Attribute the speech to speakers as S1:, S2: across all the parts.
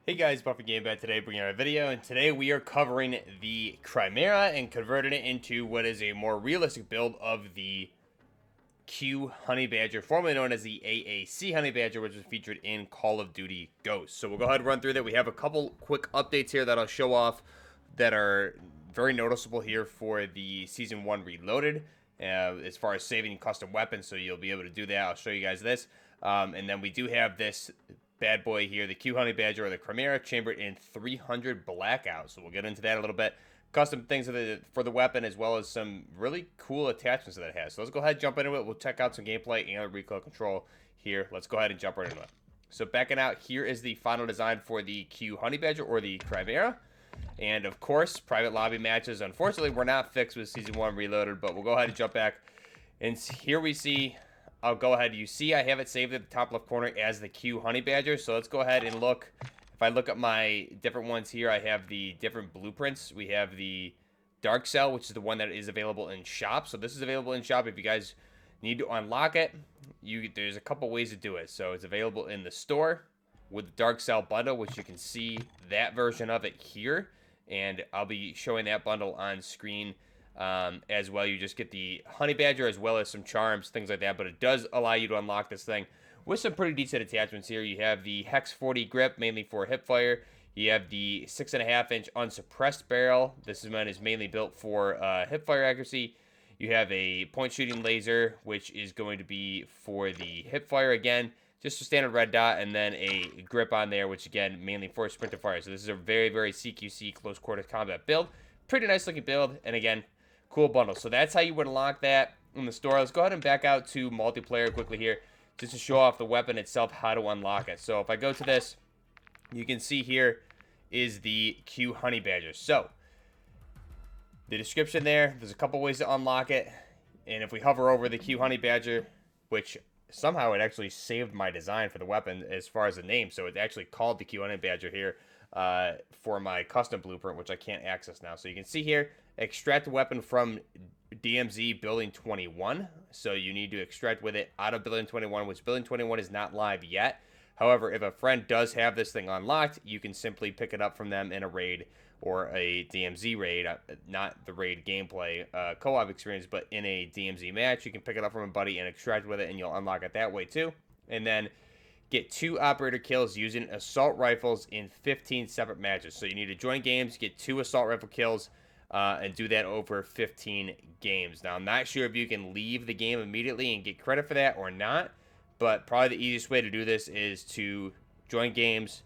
S1: Hey guys, Buffy Game Bad today bringing out a video, and today we are covering the Chimera and converting it into what is a more realistic build of the Q Honey Badger, formerly known as the AAC Honey Badger, which was featured in Call of Duty Ghosts. So we'll go ahead and run through that. We have a couple quick updates here that I'll show off that are very noticeable here for the Season 1 Reloaded, as far as saving custom weapons, so you'll be able to do that. I'll show you guys this. And then we do have this bad boy here, the Q Honey Badger or the Chimera, chambered in 300 Blackout. So we'll get into that a little bit. Custom things for the weapon, as well as some really cool attachments that it has. So let's go ahead and jump into it. We'll check out some gameplay and recoil control here. Let's go ahead and jump right into it. So backing out, here is the final design for the Q Honey Badger or the Chimera. And of course, private lobby matches, unfortunately, were not fixed with Season 1 Reloaded, but we'll go ahead and jump back. And here we see, I'll go ahead, you see I have it saved at the top left corner as the Q Honey Badger. So let's go ahead and look. If I look at my different ones here, I have the different blueprints. We have the Dark Cell, which is the one that is available in shop. So this is available in shop. If you guys need to unlock it, there's a couple ways to do it. So it's available in the store with the Dark Cell bundle, which you can see that version of it here. And I'll be showing that bundle on screen as well. You just get the Honey Badger as well as some charms, things like that. But it does allow you to unlock this thing with some pretty decent attachments here. You have the Hex 40 grip, mainly for hip fire. You have the 6.5-inch unsuppressed barrel. This one is mainly built for hip fire accuracy. You have a point shooting laser, which is going to be for the hip fire again. Just a standard red dot, and then a grip on there, which again, mainly for sprinter fire. So this is a very, very CQC close quarters combat build. Pretty nice looking build, and again, cool bundle. So that's how you would unlock that in the store. Let's go ahead and back out to multiplayer quickly here, just to show off the weapon itself, how to unlock it. So if I go to this, you can see here is the Q Honey Badger. So the description there's a couple ways to unlock it. And if we hover over the Q Honey Badger, which somehow it actually saved my design for the weapon as far as the name. So it's actually called the Q Honey Badger here for my custom blueprint, which I can't access now. So you can see here, extract the weapon from DMZ Building 21. So you need to extract with it out of Building 21, which Building 21 is not live yet. However, if a friend does have this thing unlocked, you can simply pick it up from them in a raid or a DMZ raid, not the raid gameplay co-op experience, but in a DMZ match. You can pick it up from a buddy and extract with it, and you'll unlock it that way too. And then get 2 operator kills using assault rifles in 15 separate matches. So you need to join games, get 2 assault rifle kills, and do that over 15 games. Now, I'm not sure if you can leave the game immediately and get credit for that or not, but probably the easiest way to do this is to join games,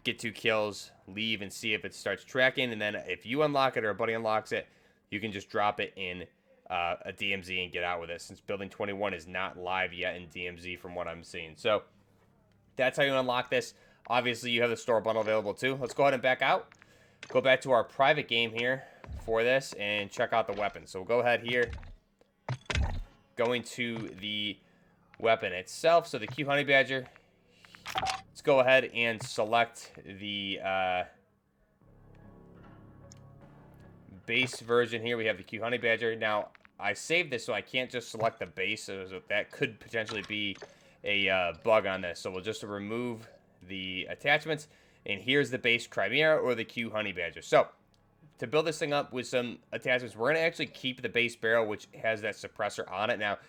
S1: get 2 kills, leave, and see if it starts tracking. And then if you unlock it or a buddy unlocks it, you can just drop it in a DMZ and get out with it, since Building 21 is not live yet in DMZ from what I'm seeing. So that's how you unlock this. Obviously, you have the store bundle available too. Let's go ahead and back out. Go back to our private game here for this and check out the weapon. So we'll go ahead here, going to the weapon itself. So the Q Honey Badger. Let's go ahead and select the base version here. We have the Q Honey Badger. Now, I saved this, so I can't just select the base. So that could potentially be a bug on this. So we'll just remove the attachments. And here's the base Chimera or the Q Honey Badger. So to build this thing up with some attachments, we're going to actually keep the base barrel, which has that suppressor on it. Now,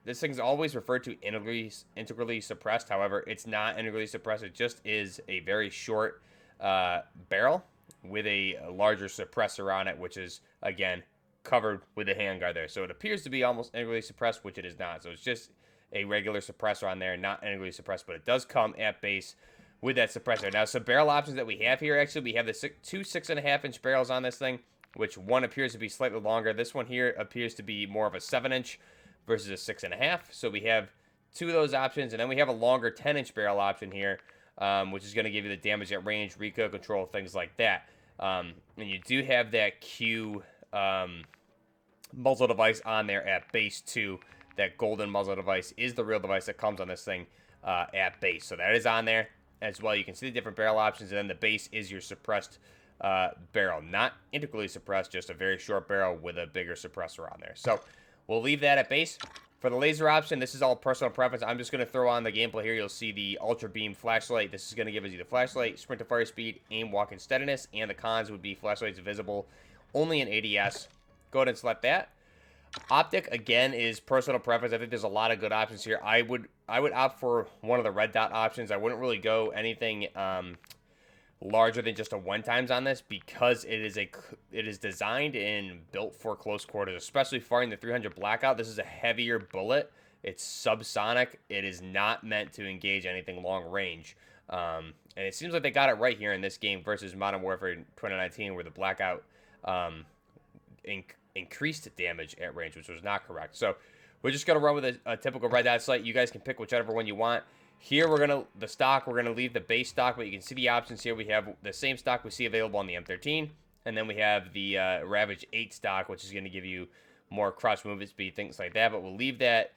S1: this thing's always referred to integrally suppressed. However, it's not integrally suppressed. It just is a very short barrel with a larger suppressor on it, which is, again, covered with a handguard there. So it appears to be almost integrally suppressed, which it is not. So it's just a regular suppressor on there, not integrally suppressed, but it does come at base with that suppressor. Now, some barrel options that we have here, actually, we have the 2 6.5-inch barrels on this thing, which one appears to be slightly longer. This one here appears to be more of a 7-inch versus a 6.5. So we have 2 of those options, and then we have a longer 10-inch barrel option here, which is going to give you the damage at range, recoil control, things like that. And you do have that Q muzzle device on there at base 2. That golden muzzle device is the real device that comes on this thing at base. So that is on there as well. You can see the different barrel options, and then the base is your suppressed barrel. Not integrally suppressed, just a very short barrel with a bigger suppressor on there. So we'll leave that at base. For the laser option, this is all personal preference. I'm just going to throw on the gameplay here. You'll see the Ultra Beam flashlight. This is going to give us either flashlight, sprint to fire speed, aim, walk, and steadiness. And the cons would be flashlights visible only in ADS. Go ahead and select that. Optic, again, is personal preference. I think there's a lot of good options here. I would opt for one of the red dot options. I wouldn't really go anything larger than just a 1x on this, because it is designed and built for close quarters, especially firing the 300 Blackout. This is a heavier bullet. It's subsonic. It is not meant to engage anything long range. And it seems like they got it right here in this game versus Modern Warfare 2019, where the Blackout increased damage at range, which was not correct. So we're just going to run with a typical red dot sight. You guys can pick whichever one you want. Here, we're going to leave the base stock, but you can see the options here. We have the same stock we see available on the M13, and then we have the Ravage 8 stock, which is going to give you more crouch movement speed, things like that. But we'll leave that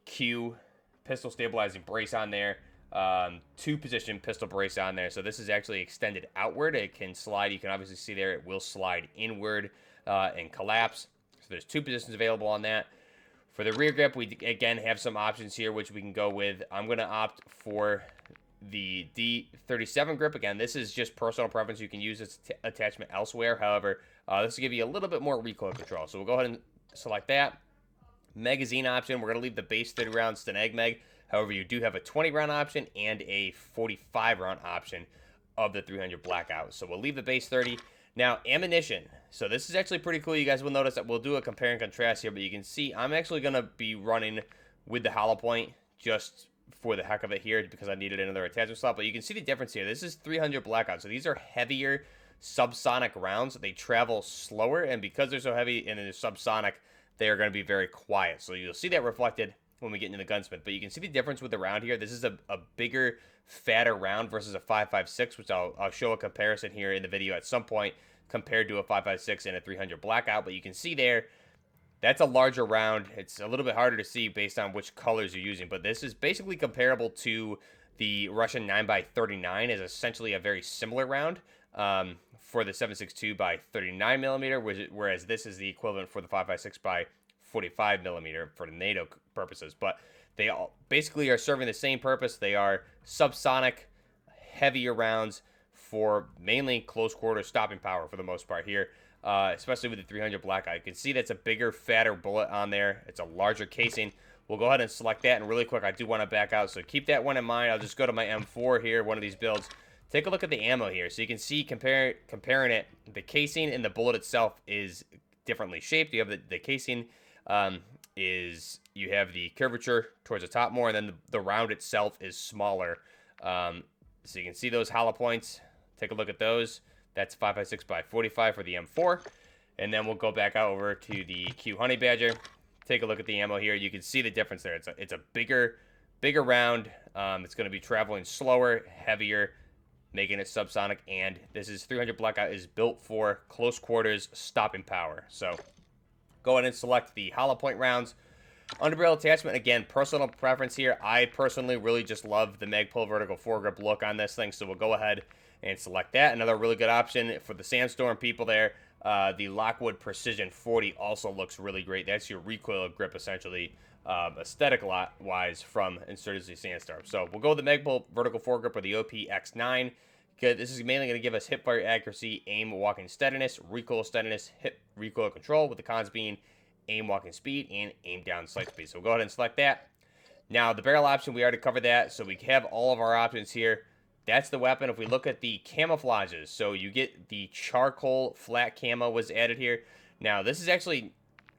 S1: Q pistol stabilizing brace on there, 2-position pistol brace on there. So this is actually extended outward. It can slide. You can obviously see there it will slide inward and collapse. So there's 2 positions available on that. For the rear grip, we again have some options here, which we can go with. I'm going to opt for the D37 grip. Again, this is just personal preference. You can use this attachment elsewhere. However, this will give you a little bit more recoil control. So we'll go ahead and select that. Magazine option, we're going to leave the base 30-round Stenag Mag. However, you do have a 20-round option and a 45-round option of the 300 Blackout. So we'll leave the base 30. Now, ammunition. So this is actually pretty cool. You guys will notice that we'll do a compare and contrast here, but you can see I'm actually going to be running with the hollow point just for the heck of it here, because I needed another attachment slot. But you can see the difference here. This is 300 Blackout. So these are heavier subsonic rounds. They travel slower, and because they're so heavy and they're subsonic, they are going to be very quiet. So you'll see that reflected when we get into the gunsmith. But you can see the difference with the round here. This is a bigger, fatter round versus a 5.56, which I'll show a comparison here in the video at some point compared to a 5.56 and a 300 Blackout. But you can see there, that's a larger round. It's a little bit harder to see based on which colors you're using. But this is basically comparable to the Russian 9x39, is essentially a very similar round for the 7.62 by 39 millimeter, whereas this is the equivalent for the 5.56 by 45 millimeter for the NATO purposes. But they all basically are serving the same purpose. They are subsonic, heavier rounds for mainly close quarter stopping power for the most part here, especially with the 300 Blackout. You can see that's a bigger, fatter bullet on there. It's a larger casing. We'll go ahead and select that, and really quick, I do want to back out, so keep that one in mind. I'll just go to my M4 here, one of these builds. Take a look at the ammo here. So you can see comparing it, the casing and the bullet itself is differently shaped. You have the casing you have the curvature towards the top more, and then the round itself is smaller. So you can see those hollow points. Take a look at those. That's 5.56 by 45 for the M4. And then we'll go back out over to the Q Honey Badger. Take a look at the ammo here. You can see the difference there. It's a bigger round. It's going to be traveling slower, heavier, making it subsonic. And this is 300 Blackout is built for close quarters stopping power. So go ahead and select the hollow point rounds. Underbarrel attachment, again, personal preference here. I personally really just love the Magpul vertical foregrip look on this thing, so we'll go ahead and select that. Another really good option for the Sandstorm people there, the Lockwood Precision 40 also looks really great. That's your recoil grip, essentially, aesthetic-wise from Insurgency Sandstorm. So we'll go with the Magpul vertical foregrip or the OPX9. This is mainly going to give us hipfire accuracy, aim, walking steadiness, hip recoil control, with the cons being aim, walking speed, and aim down sight speed. So we'll go ahead and select that. Now, the barrel option, we already covered that, so we have all of our options here. That's the weapon. If we look at the camouflages, so you get the charcoal flat camo was added here. Now, this is actually,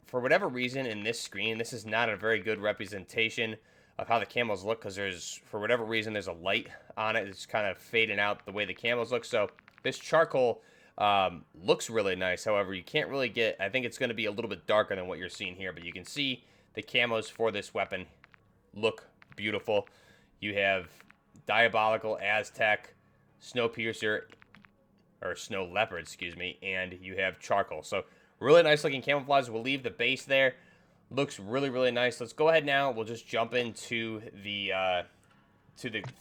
S1: for whatever reason, in this screen, this is not a very good representation of how the camos look, because for whatever reason, there's a light on it. It's kind of fading out the way the camos look. So this charcoal looks really nice. However, you can't really get, I think it's going to be a little bit darker than what you're seeing here, but you can see the camos for this weapon look beautiful. You have Diabolical, Aztec, Snowpiercer, or Snow Leopard, excuse me, and you have charcoal. So really nice looking camouflage. We'll leave the base there. Looks really, really nice. Let's go ahead now. We'll just jump into the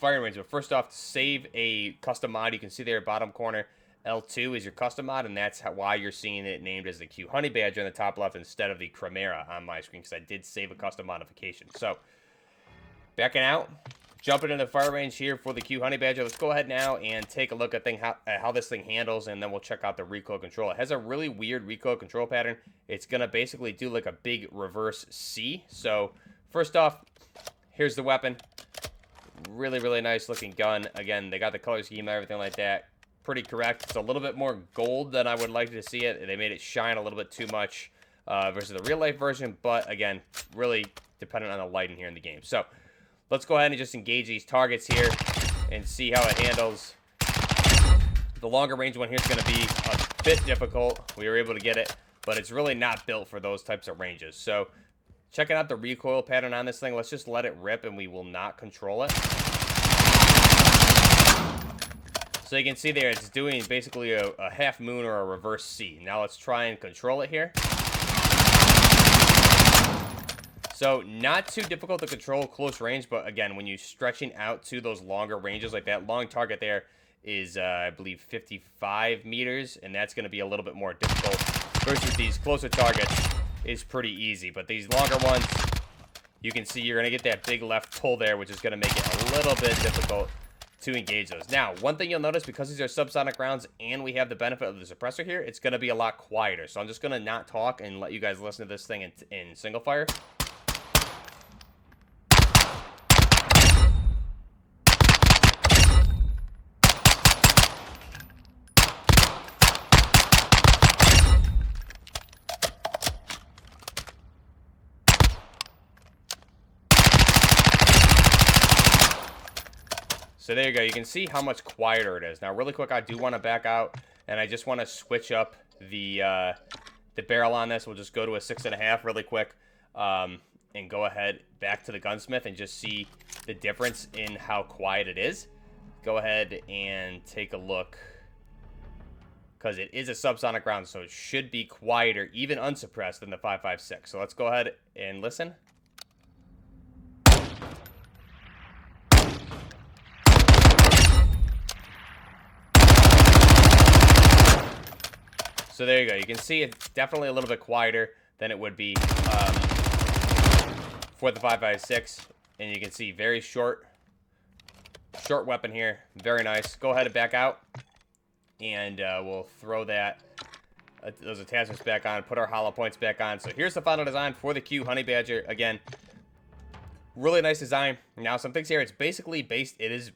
S1: firing range. But first off, to save a custom mod, you can see there bottom corner, L2 is your custom mod, and that's why you're seeing it named as the Q Honey Badger in the top left instead of the Chimera on my screen, because I did save a custom modification. So, backing out, jumping into the fire range here for the Q Honey Badger. Let's go ahead now and take a look at how this thing handles, and then we'll check out the recoil control. It has a really weird recoil control pattern. It's going to basically do like a big reverse C. So, first off, here's the weapon. Really, really nice looking gun. Again, they got the color scheme and everything like that. Pretty correct. It's a little bit more gold than I would like to see it. They made it shine a little bit too much versus the real life version, but again, really dependent on the lighting here in the game. So let's go ahead and just engage these targets here and see how it handles. The longer range one here is going to be a bit difficult. We were able to get it, but it's really not built for those types of ranges. So checking out the recoil pattern on this thing, let's just let it rip and we will not control it. So you can see there, it's doing basically a half moon or a reverse C. Now let's try and control it here. So not too difficult to control close range, but again, when you're stretching out to those longer ranges, like that long target there is, I believe, 55 meters, and that's going to be a little bit more difficult versus these closer targets is pretty easy. But these longer ones, you can see you're going to get that big left pull there, which is going to make it a little bit difficult to engage those. Now, one thing you'll notice, because these are subsonic rounds and we have the benefit of the suppressor here, it's going to be a lot quieter. So I'm just going to not talk and let you guys listen to this thing in single fire. So there you go. You can see how much quieter it is. Now, really quick, I do want to back out, and I just want to switch up the barrel on this. We'll just go to a 6.5 really quick, and go ahead back to the gunsmith and just see the difference in how quiet it is. Go ahead and take a look, because it is a subsonic round, so it should be quieter, even unsuppressed, than the 5.56. So let's go ahead and listen. So there you go. You can see it's definitely a little bit quieter than it would be for the 5.56. And you can see very short weapon here. Very nice. Go ahead and back out. And we'll throw those attachments back on. Put our hollow points back on. So here's the final design for the Q Honey Badger. Again, really nice design. Now, some things here. It's basically based. It is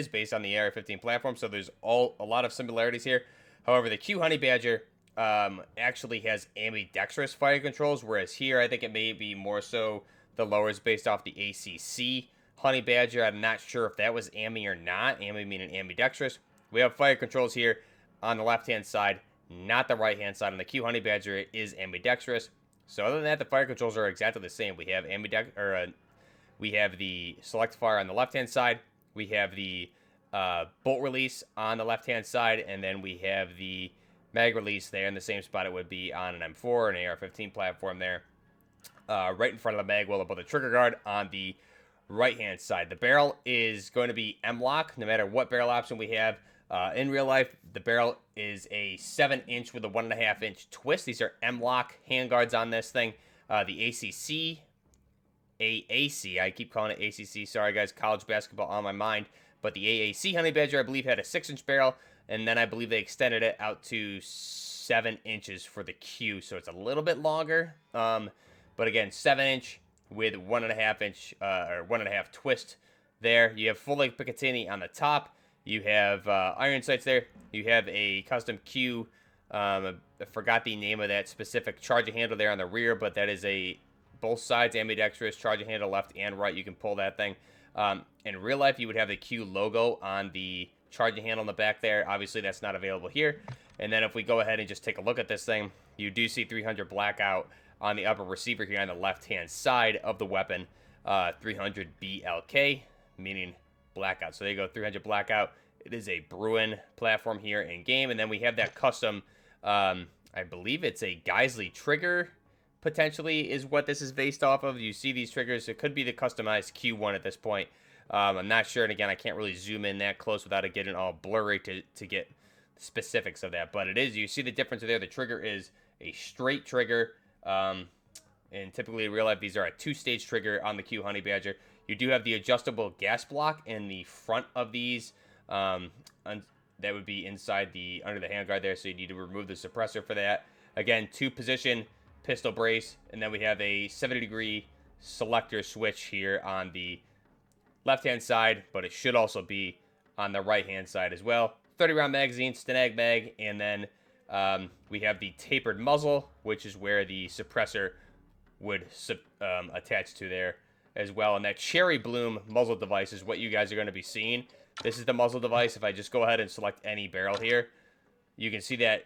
S1: based on the AR-15 platform. So there's a lot of similarities here. However, the Q Honey Badger actually has ambidextrous fire controls, whereas here I think it may be more so the lowers based off the ACC Honey Badger. I'm not sure if that was ambi or not. Ambi meaning ambidextrous. We have fire controls here on the left-hand side, not the right-hand side. On the Q Honey Badger, it is ambidextrous. So other than that, the fire controls are exactly the same. We have we have the select fire on the left-hand side. We have the bolt release on the left-hand side, and then we have the mag release there in the same spot it would be on an M4, an AR-15 platform there, right in front of the mag well above the trigger guard on the right-hand side. The barrel is going to be M-lock, no matter what barrel option we have. In real life, the barrel is a 7-inch with a 1.5-inch twist. These are M-lock handguards on this thing. The AAC, I keep calling it ACC, sorry guys, college basketball on my mind. But the AAC Honey Badger, I believe, had a 6-inch barrel, and then I believe they extended it out to 7 inches for the Q, so it's a little bit longer. But again, 7-inch with 1.5-inch or 1.5 twist there. You have full-length Picatinny on the top. You have iron sights there. You have a custom Q. I forgot the name of that specific charging handle there on the rear, but that is both sides ambidextrous charging handle, left and right. You can pull that thing. In real life, you would have the Q logo on the charging handle in the back there. Obviously, that's not available here. And then if we go ahead and just take a look at this thing, you do see 300 Blackout on the upper receiver here on the left-hand side of the weapon. 300 BLK, meaning Blackout. So there you go, 300 Blackout. It is a Bruin platform here in game. And then we have that custom, I believe it's a Geisley trigger, potentially, is what this is based off of. You see these triggers. It could be the customized Q1 at this point. I'm not sure. And again, I can't really zoom in that close without it getting all blurry to get specifics of that, but it is, you see the difference there. The trigger is a straight trigger, and typically in real life these are a 2-stage trigger on the Q Honey Badger. You do have the adjustable gas block in the front of these, that would be inside the under the handguard there, so you need to remove the suppressor for that. Again, 2-position pistol brace, and then we have a 70-degree selector switch here on the left-hand side, but it should also be on the right-hand side as well. 30-round magazine, Stenag mag, and then we have the tapered muzzle, which is where the suppressor would attach to there as well. And that cherry bloom muzzle device is what you guys are going to be seeing. This is the muzzle device. If I just go ahead and select any barrel here, you can see that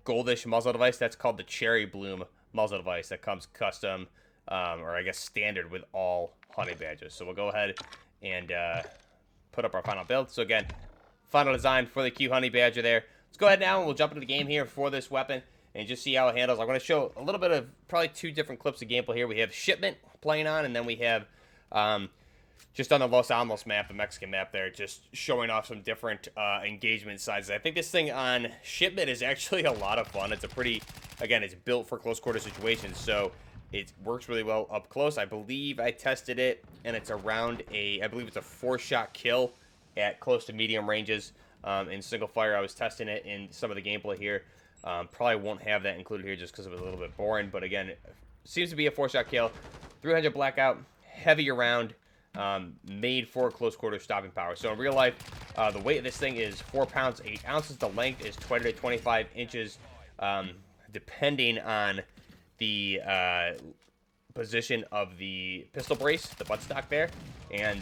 S1: goldish muzzle device. That's called the cherry bloom muzzle device that comes custom, or I guess standard with all Honey Badgers. So we'll go ahead and put up our final build. So again, final design for the Q Honey Badger there. Let's go ahead now and we'll jump into the game here for this weapon and just see how it handles. I'm going to show a little bit of probably 2 different clips of gameplay here. We have Shipment playing on, and then we have just on the Los Alamos map, the Mexican map there, just showing off some different engagement sizes. I think this thing on Shipment is actually a lot of fun. It's a pretty, again, it's built for close quarter situations, so it works really well up close. I believe I tested it, and it's around I believe it's a 4-shot kill at close to medium ranges. In single fire, I was testing it in some of the gameplay here. Probably won't have that included here just because it was a little bit boring, but again, it seems to be a 4-shot kill. 300 Blackout, heavier round, made for close quarter stopping power. So in real life, the weight of this thing is 4 pounds 8 ounces. The length is 20 to 25 inches, depending on the position of the pistol brace, the buttstock there. And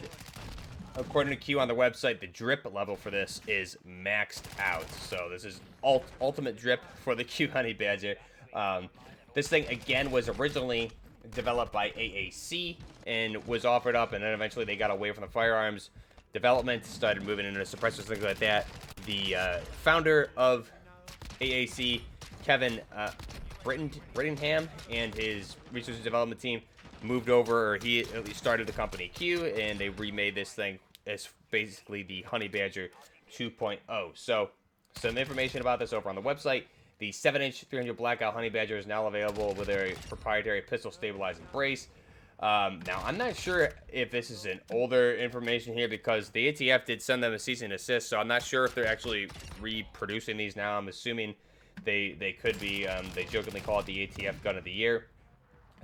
S1: according to Q on the website, the drip level for this is maxed out. So this is ultimate drip for the Q Honey Badger. This thing, again, was originally developed by AAC and was offered up, and then eventually they got away from the firearms development, started moving into suppressors, things like that. The founder of AAC, Kevin Brittingham, and his research and development team moved over, or he at least started the company Q, and they remade this thing as basically the Honey Badger 2.0. So some information about this over on the website. The 7-inch 300 Blackout Honey Badger is now available with a proprietary pistol stabilizing brace. Now, I'm not sure if this is an older information here because the ATF did send them a cease and desist, so I'm not sure if they're actually reproducing these now. I'm assuming they could be. They jokingly call it the ATF Gun of the Year.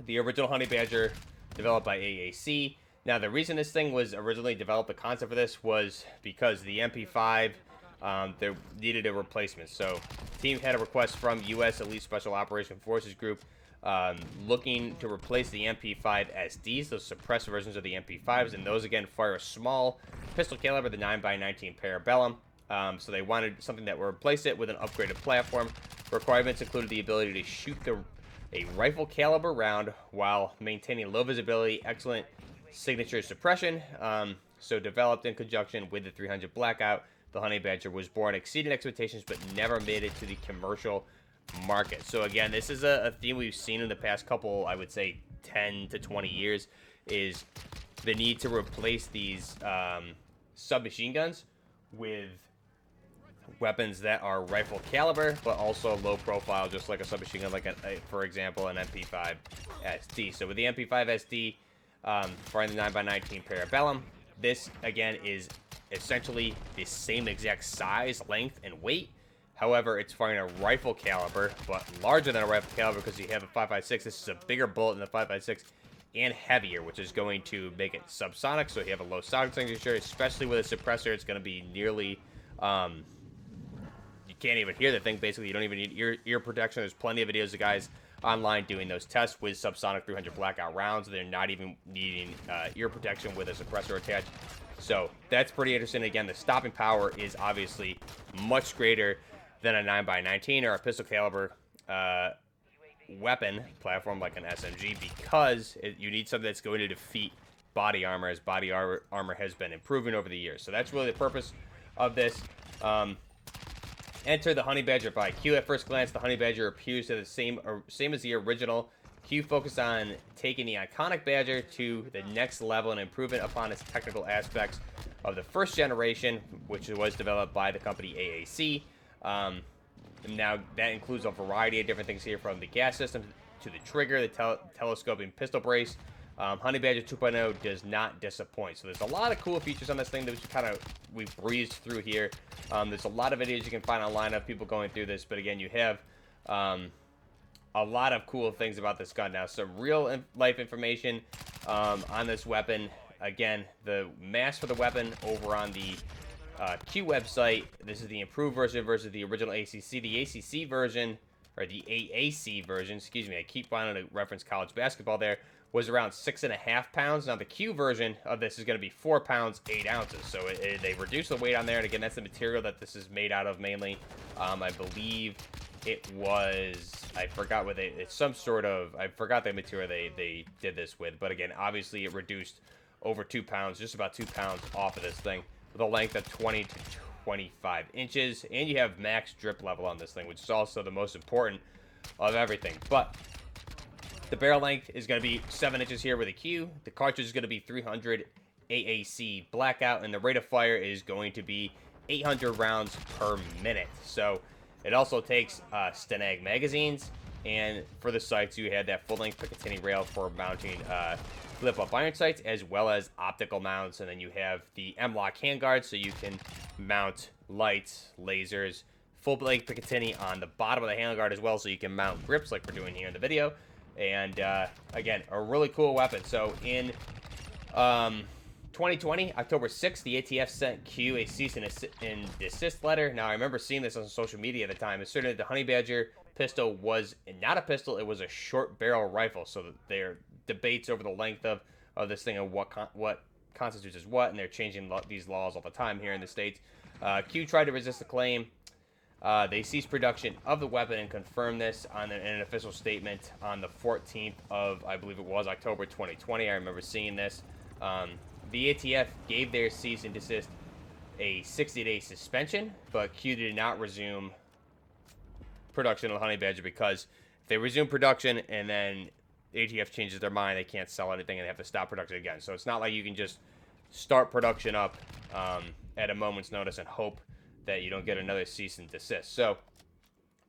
S1: The original Honey Badger, developed by AAC. Now, the reason this thing was originally developed, the concept for this, was because the MP5, they needed a replacement. So, the team had a request from U.S. Elite Special Operation Forces Group looking to replace the MP5 SDs, those suppressed versions of the MP5s, and those, again, fire a small pistol caliber, the 9x19 Parabellum. So they wanted something that would replace it with an upgraded platform. Requirements included the ability to shoot a rifle caliber round while maintaining low visibility, excellent signature suppression. So developed in conjunction with the 300 Blackout, the Honey Badger was born, exceeding expectations, but never made it to the commercial market. So again, this is a theme we've seen in the past couple, I would say 10 to 20 years, is the need to replace these submachine guns with weapons that are rifle caliber, but also low profile, just like a submachine gun, like, for example, an MP5 SD. So with the MP5 SD, firing the 9x19 Parabellum, this, again, is essentially the same exact size, length, and weight. However, it's firing a rifle caliber, but larger than a rifle caliber because you have a 5.56. This is a bigger bullet than the 5.56 and heavier, which is going to make it subsonic, so you have a low sonic signature, especially with a suppressor. It's going to be nearly... you can't even hear the thing. Basically, you don't even need ear protection. There's plenty of videos of guys online doing those tests with subsonic 300 Blackout rounds. They're not even needing ear protection with a suppressor attached. So that's pretty interesting. Again, the stopping power is obviously much greater than a 9x19 or a pistol caliber weapon platform like an SMG, because you need something that's going to defeat body armor, as body armor has been improving over the years. So that's really the purpose of this. Enter the Honey Badger by Q. At first glance, the Honey Badger appears to the same as the original Q focused on taking the iconic Badger to the next level and improvement upon its technical aspects of the first generation, which was developed by the company AAC. Now, that includes a variety of different things here, from the gas system to the trigger, the telescoping pistol brace. Honey Badger 2.0 does not disappoint. So there's a lot of cool features on this thing that we breezed through here. There's a lot of videos you can find online of people going through this, but again, you have a lot of cool things about this gun. Now, some real life information on this weapon. Again, the mass for the weapon over on the Q website. This is the improved version versus the original ACC. The ACC version, or the AAC version, excuse me, I keep wanting to reference college basketball there, was around 6.5 pounds. Now, the Q version of this is going to be 4 pounds, 8 ounces. So they reduced the weight on there. And again, that's the material that this is made out of mainly. I believe it was, I forgot what it's some sort of, I forgot the material they did this with. But again, obviously it reduced over 2 pounds, just about 2 pounds off of this thing, with a length of 20 to 25 inches. And you have max drip level on this thing, which is also the most important of everything. But the barrel length is going to be 7 inches here with a Q. The cartridge is going to be 300 AAC Blackout, and the rate of fire is going to be 800 rounds per minute. So it also takes Stenag magazines, and for the sights, you had that full-length Picatinny rail for mounting flip-up iron sights, as well as optical mounts, and then you have the M-LOK handguard, so you can mount lights, lasers, full-length Picatinny on the bottom of the handguard as well, so you can mount grips like we're doing here in the video. And again, a really cool weapon. So in 2020, October 6th, the ATF sent Q a cease and desist letter. Now, I remember seeing this on social media at the time. It's certain that the Honey Badger pistol was not a pistol, it was a short barrel rifle. So there are debates over the length of this thing and what constitutes as what, and they're changing these laws all the time here in the States. Q tried to resist the claim. They ceased production of the weapon and confirmed this in an official statement on the 14th of, I believe it was, October 2020. I remember seeing this. The ATF gave their cease and desist a 60-day suspension, but Q did not resume production of the Honey Badger, because if they resume production and then ATF changes their mind, they can't sell anything and they have to stop production again. So it's not like you can just start production up at a moment's notice and hope that you don't get another cease and desist. So,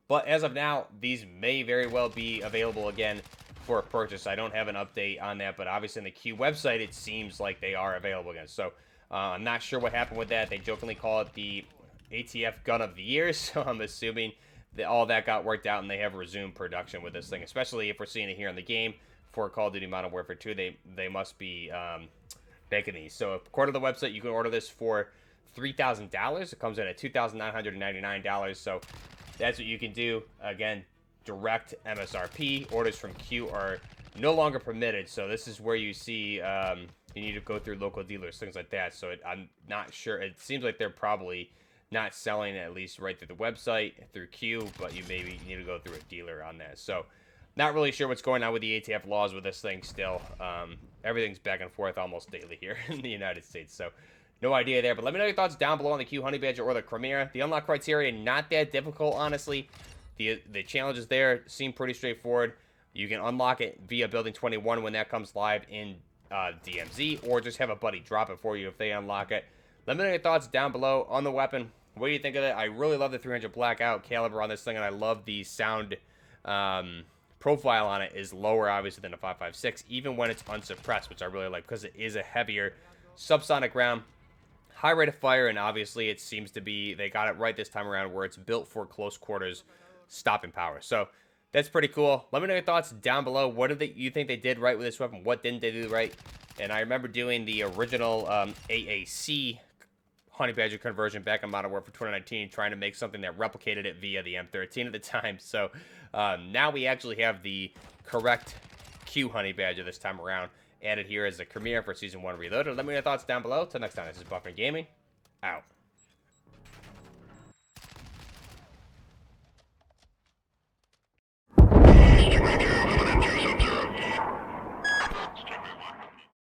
S1: but as of now, these may very well be available again for a purchase. I don't have an update on that, but obviously in the Q website, it seems like they are available again. So I'm not sure what happened with that. They jokingly call it the ATF Gun of the Year, so I'm assuming that all that got worked out and they have resumed production with this thing, especially if we're seeing it here in the game for Call of Duty Modern Warfare 2. They must be making these. So according to the website, you can order this for $3,000. It comes in at $2,999. So that's what you can do. Again, direct MSRP. Orders from Q are no longer permitted. So this is where you see you need to go through local dealers, things like that. So I'm not sure. It seems like they're probably not selling, at least right through the website, through Q, but you maybe need to go through a dealer on that. So not really sure what's going on with the ATF laws with this thing still. Everything's back and forth almost daily here in the United States. So no idea there, but let me know your thoughts down below on the Q Honey Badger or the Chimera. The unlock criteria, not that difficult, honestly. The challenges there seem pretty straightforward. You can unlock it via Building 21 when that comes live in DMZ, or just have a buddy drop it for you if they unlock it. Let me know your thoughts down below on the weapon. What do you think of it? I really love the 300 Blackout caliber on this thing, and I love the sound profile on it is lower, obviously, than a 5.56, even when it's unsuppressed, which I really like, because it is a heavier subsonic round. High rate of fire, and obviously it seems to be, they got it right this time around, where it's built for close quarters stopping power. So that's pretty cool. Let me know your thoughts down below. What do you think they did right with this weapon? What didn't they do right? And I remember doing the original AAC Honey Badger conversion back in Modern Warfare 2019, trying to make something that replicated it via the M13 at the time. So now we actually have the correct Q Honey Badger this time around, added here as a Chimera for Season 1 Reloaded. Let me know your thoughts down below. Till next time, this is Buffman Gaming, out.